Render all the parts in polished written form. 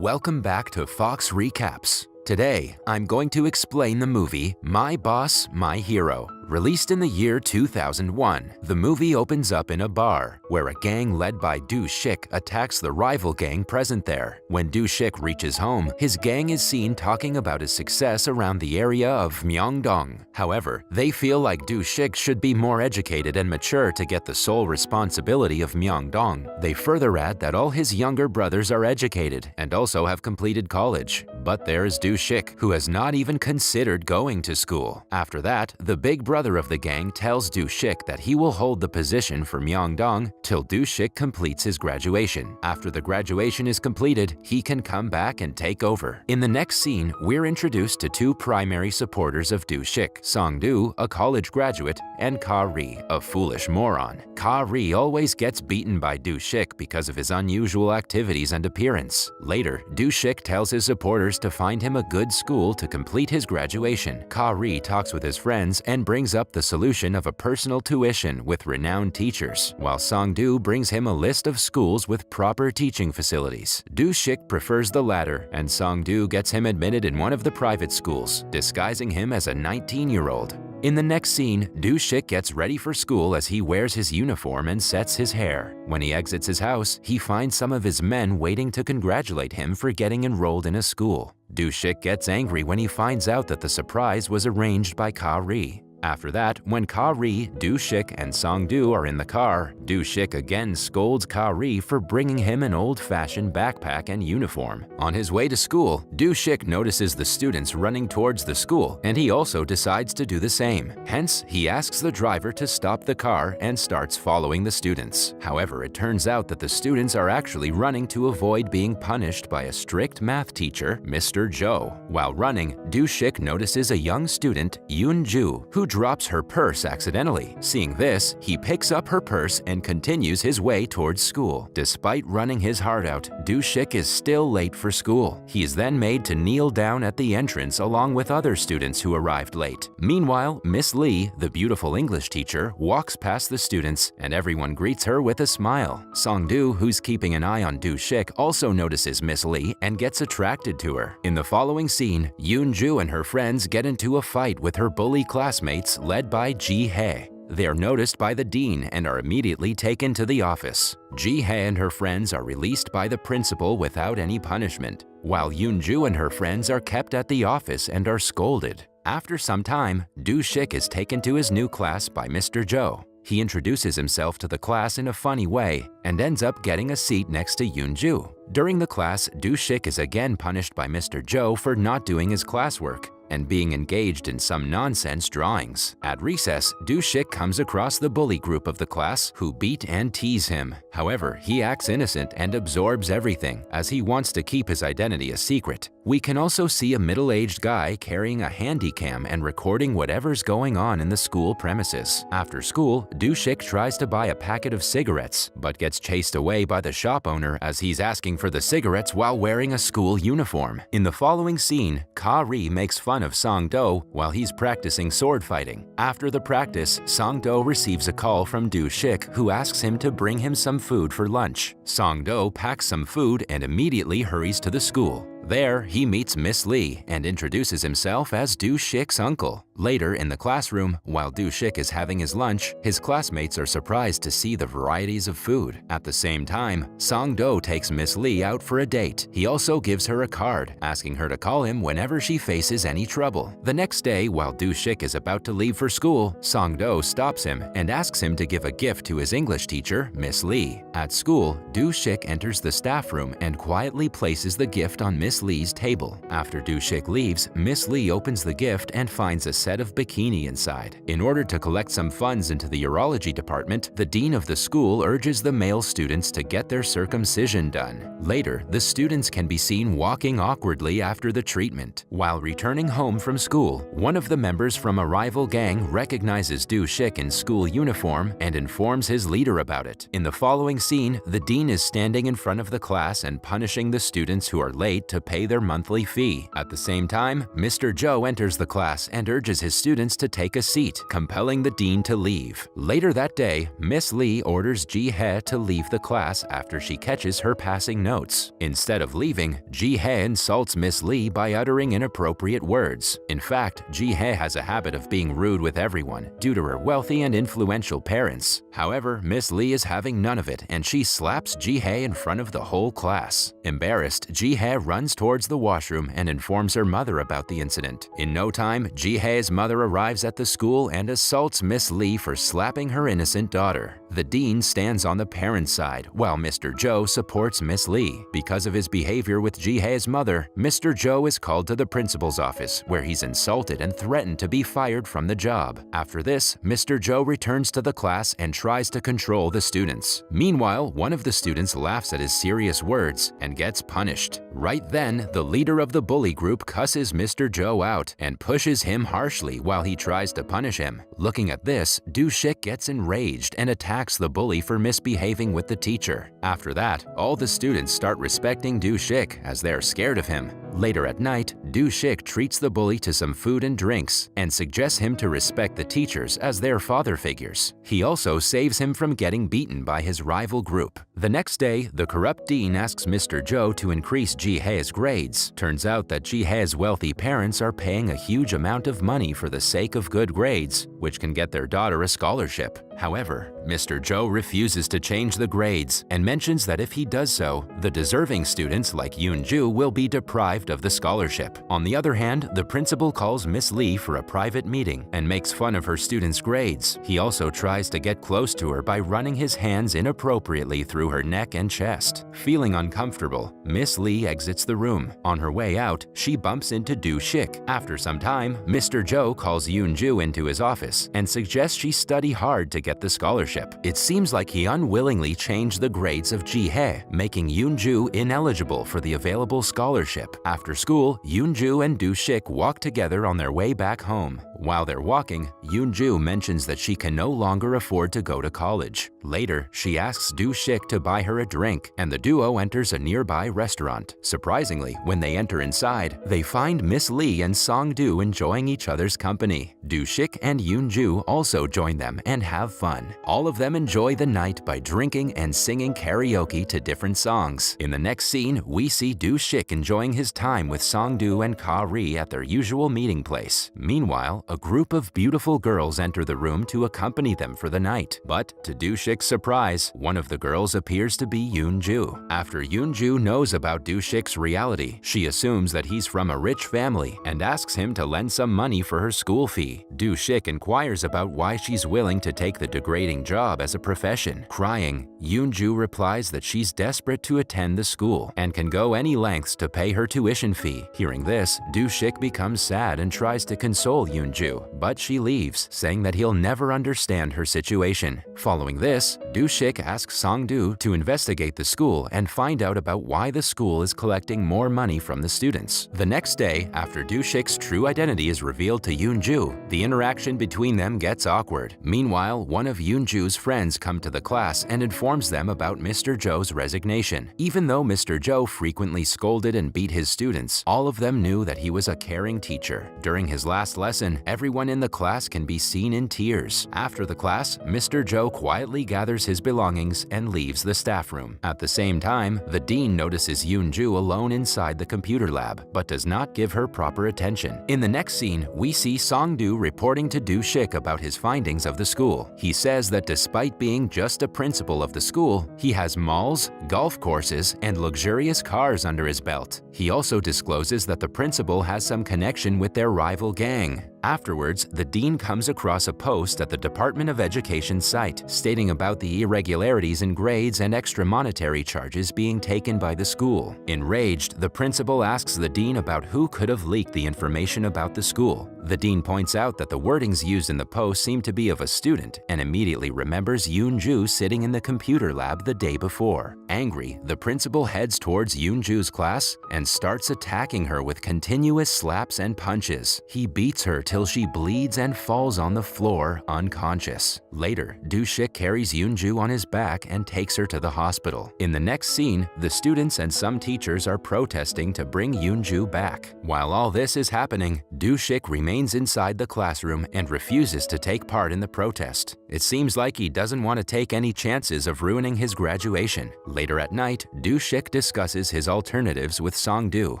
Welcome back to Fox Recaps. Today, I'm going to explain the movie My Boss, My Hero. Released in the year 2001, the movie opens up in a bar, where a gang led by Du Shik attacks the rival gang present there. When Du Shik reaches home, his gang is seen talking about his success around the area of Myeongdong. However, they feel like Du Shik should be more educated and mature to get the sole responsibility of Myeongdong. They further add that all his younger brothers are educated and also have completed college. But there is Du Shik, who has not even considered going to school. After that, the big brother of the gang tells Du Shik that he will hold the position for Myeongdong till Du Shik completes his graduation. After the graduation is completed, he can come back and take over. In the next scene, we're introduced to two primary supporters of Du Shik, Song-do, a college graduate, and Ka-ri, a foolish moron. Ka-ri always gets beaten by Du Shik because of his unusual activities and appearance. Later, Du Shik tells his supporters to find him a good school to complete his graduation. Ka-ri talks with his friends and brings up the solution of a personal tuition with renowned teachers, while Song-do brings him a list of schools with proper teaching facilities. Du Shik prefers the latter, and Song-do gets him admitted in one of the private schools, disguising him as a 19-year-old. In the next scene, Du Shik gets ready for school as he wears his uniform and sets his hair. When he exits his house, he finds some of his men waiting to congratulate him for getting enrolled in a school. Du Shik gets angry when he finds out that the surprise was arranged by Ka-ri. After that, when Ka-ri, Du Shik, and Song-do are in the car, Du Shik again scolds Ka-ri for bringing him an old-fashioned backpack and uniform. On his way to school, Du Shik notices the students running towards the school, and he also decides to do the same. Hence, he asks the driver to stop the car and starts following the students. However, it turns out that the students are actually running to avoid being punished by a strict math teacher, Mr. Jo. While running, Du Shik notices a young student, Yoon-ju, who drops her purse accidentally. Seeing this, he picks up her purse and continues his way towards school. Despite running his heart out, Du Shik is still late for school. He is then made to kneel down at the entrance along with other students who arrived late. Meanwhile, Miss Lee, the beautiful English teacher, walks past the students, and everyone greets her with a smile. Song-do, who's keeping an eye on Du Shik, also notices Miss Lee and gets attracted to her. In the following scene, Yoon-ju and her friends get into a fight with her bully classmates led by Ji-hae. They are noticed by the dean and are immediately taken to the office. Ji-hae and her friends are released by the principal without any punishment, while Yoon-ju and her friends are kept at the office and are scolded. After some time, Du Shik is taken to his new class by Mr. Jo. He introduces himself to the class in a funny way and ends up getting a seat next to Yoon-ju. During the class, Du Shik is again punished by Mr. Jo for not doing his classwork and being engaged in some nonsense drawings. At recess, Du Shik comes across the bully group of the class who beat and tease him. However, he acts innocent and absorbs everything, as he wants to keep his identity a secret. We can also see a middle-aged guy carrying a handycam and recording whatever's going on in the school premises. After school, Du Shik tries to buy a packet of cigarettes, but gets chased away by the shop owner as he's asking for the cigarettes while wearing a school uniform. In the following scene, Ka-ri makes fun of Song-do while he's practicing sword fighting. After the practice, Song-do receives a call from Du Shik, who asks him to bring him some food for lunch. Song-do packs some food and immediately hurries to the school. There, he meets Miss Lee and introduces himself as Du Shik's uncle. Later, in the classroom, while Du Shik is having his lunch, his classmates are surprised to see the varieties of food. At the same time, Song-do takes Miss Lee out for a date. He also gives her a card, asking her to call him whenever she faces any trouble. The next day, while Du Shik is about to leave for school, Song-do stops him and asks him to give a gift to his English teacher, Miss Lee. At school, Du Shik enters the staff room and quietly places the gift on Miss Lee's table. After Du Shik leaves, Miss Lee opens the gift and finds a set of bikini inside. In order to collect some funds into the urology department, the dean of the school urges the male students to get their circumcision done. Later, the students can be seen walking awkwardly after the treatment. While returning home from school, one of the members from a rival gang recognizes Du Shik in school uniform and informs his leader about it. In the following scene, the dean is standing in front of the class and punishing the students who are late to pay their monthly fee. At the same time, Mr. Joe enters the class and urges his students to take a seat, compelling the dean to leave. Later that day, Miss Lee orders Ji-hye to leave the class after she catches her passing notes. Instead of leaving, Ji-hye insults Miss Lee by uttering inappropriate words. In fact, Ji-hye has a habit of being rude with everyone due to her wealthy and influential parents. However, Miss Lee is having none of it and she slaps Ji-hye in front of the whole class. Embarrassed, Ji-hye runs towards the washroom and informs her mother about the incident. In no time, Ji-hye's mother arrives at the school and assaults Miss Lee for slapping her innocent daughter. The dean stands on the parents' side, while Mr. Joe supports Miss Lee. Because of his behavior with Ji-hye's mother, Mr. Joe is called to the principal's office, where he's insulted and threatened to be fired from the job. After this, Mr. Joe returns to the class and tries to control the students. Meanwhile, one of the students laughs at his serious words and gets punished. Right then, the leader of the bully group cusses Mr. Joe out and pushes him harshly while he tries to punish him. Looking at this, Do-shik gets enraged and attacks the bully for misbehaving with the teacher. After that, all the students start respecting Do-shik as they're scared of him. Later at night, Do-shik treats the bully to some food and drinks and suggests him to respect the teachers as their father figures. He also saves him from getting beaten by his rival group. The next day, the corrupt dean asks Mr. Joe to increase Ji-hye's grades. Turns out that Ji-hye's wealthy parents are paying a huge amount of money for the sake of good grades, which can get their daughter a scholarship. However, Mr. Joe refuses to change the grades and mentions that if he does so, the deserving students like Yoon-ju will be deprived of the scholarship. On the other hand, the principal calls Miss Lee for a private meeting and makes fun of her students' grades. He also tries to get close to her by running his hands inappropriately through her neck and chest. Feeling uncomfortable, Miss Lee exits the room. On her way out, she bumps into Do-shik. After some time, Mr. Joe calls Yoon-ju into his office and suggests she study hard to get the scholarship. It seems like he unwillingly changed the grades of Ji-hye, making Yoon-ju ineligible for the available scholarship. After school, Yoon-ju and Do-shik walk together on their way back home. While they're walking, Yoon-ju mentions that she can no longer afford to go to college. Later, she asks Do-shik to buy her a drink, and the duo enters a nearby restaurant. Surprisingly, when they enter inside, they find Miss Lee and Song-do enjoying each other's company. Do-shik and Yoon-ju also join them and have fun. All of them enjoy the night by drinking and singing karaoke to different songs. In the next scene, we see Do-shik enjoying his time with Song-do and Ka-ri at their usual meeting place. Meanwhile, a group of beautiful girls enter the room to accompany them for the night. But to Do-shik's surprise, one of the girls appears to be Yoon-ju. After Yoon-ju knows about Do-shik's reality, she assumes that he's from a rich family and asks him to lend some money for her school fee. Do-shik inquires about why she's willing to take the degrading job as a profession. Crying, Yoon-ju replies that she's desperate to attend the school and can go any lengths to pay her tuition fee. Hearing this, Do-shik becomes sad and tries to console Yoon-ju, but she leaves, saying that he'll never understand her situation. Following this, Do-shik asks Song-do to investigate the school and find out about why the school is collecting more money from the students. The next day, after Do-shik's true identity is revealed to Yoon-ju, the interaction between them gets awkward. Meanwhile, one of Yoon-ju's friends come to the class and informs them about Mr. Joe's resignation. Even though Mr. Joe frequently scolded and beat his students, all of them knew that he was a caring teacher. During his last lesson, everyone in the class can be seen in tears. After the class, Mr. Joe quietly gathers his belongings and leaves the staff room. At the same time, the dean notices Yoon-ju alone inside the computer lab, but does not give her proper attention. In the next scene, we see Song-do reporting to Do-shik about his findings of the school. He says that despite being just a principal of the school, he has malls, golf courses, and luxurious cars under his belt. He also discloses that the principal has some connection with their rival gang. Afterwards, the dean comes across a post at the Department of Education site stating about the irregularities in grades and extra monetary charges being taken by the school. Enraged, the principal asks the dean about who could have leaked the information about the school. The dean points out that the wordings used in the post seem to be of a student and immediately remembers Yoon-ju sitting in the computer lab the day before. Angry, the principal heads towards Yoon-ju's class and starts attacking her with continuous slaps and punches. He beats her till she bleeds and falls on the floor unconscious. Later, Do-shik carries Yoon-ju on his back and takes her to the hospital. In the next scene, the students and some teachers are protesting to bring Yoon-ju back. While all this is happening, Do-shik remains inside the classroom and refuses to take part in the protest. It seems like he doesn't want to take any chances of ruining his graduation. Later at night, Do-shik discusses his alternatives with Song-do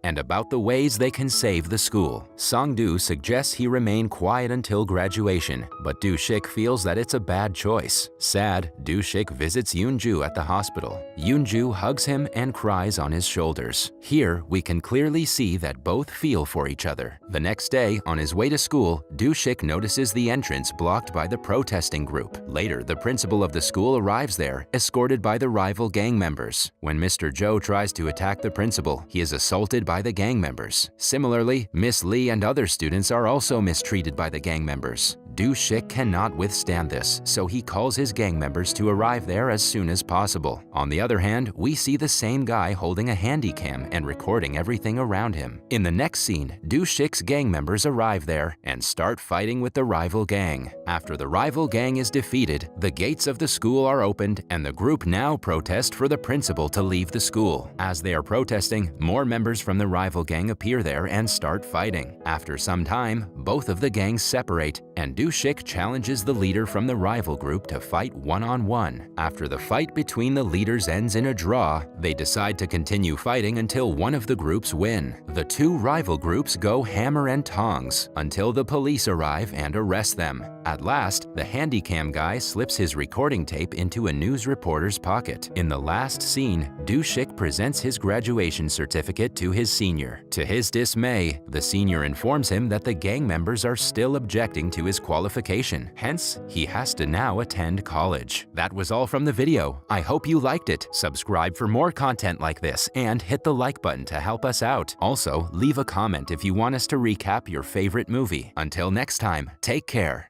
and about the ways they can save the school. Song-do suggests he remain quiet until graduation, but Do-shik feels that it's a bad choice. Sad, Do-shik visits Yoon-ju at the hospital. Yoon-ju hugs him and cries on his shoulders. Here, we can clearly see that both feel for each other. The next day, on his way to school, Do-shik notices the entrance blocked by the protesting group. Later, the principal of the school arrives there, escorted by the rival gang members. When Mr. Jo tries to attack the principal, he is assaulted by the gang members. Similarly, Miss Lee and other students are also mistreated by the gang members. Do-shik cannot withstand this, so he calls his gang members to arrive there as soon as possible. On the other hand, we see the same guy holding a handycam and recording everything around him. In the next scene, Do-shik's gang members arrive there and start fighting with the rival gang. After the rival gang is defeated, the gates of the school are opened and the group now protest for the principal to leave the school. As they are protesting, more members from the rival gang appear there and start fighting. After some time, both of the gangs separate and Do-shik challenges the leader from the rival group to fight one-on-one. After the fight between the leaders ends in a draw, they decide to continue fighting until one of the groups win. The two rival groups go hammer and tongs until the police arrive and arrest them. At last, the handycam guy slips his recording tape into a news reporter's pocket. In the last scene, Do-shik presents his graduation certificate to his senior. To his dismay, the senior informs him that the gang members are still objecting to his qualification. Hence, he has to now attend college. That was all from the video. I hope you liked it. Subscribe for more content like this and hit the like button to help us out. Also, leave a comment if you want us to recap your favorite movie. Until next time, take care.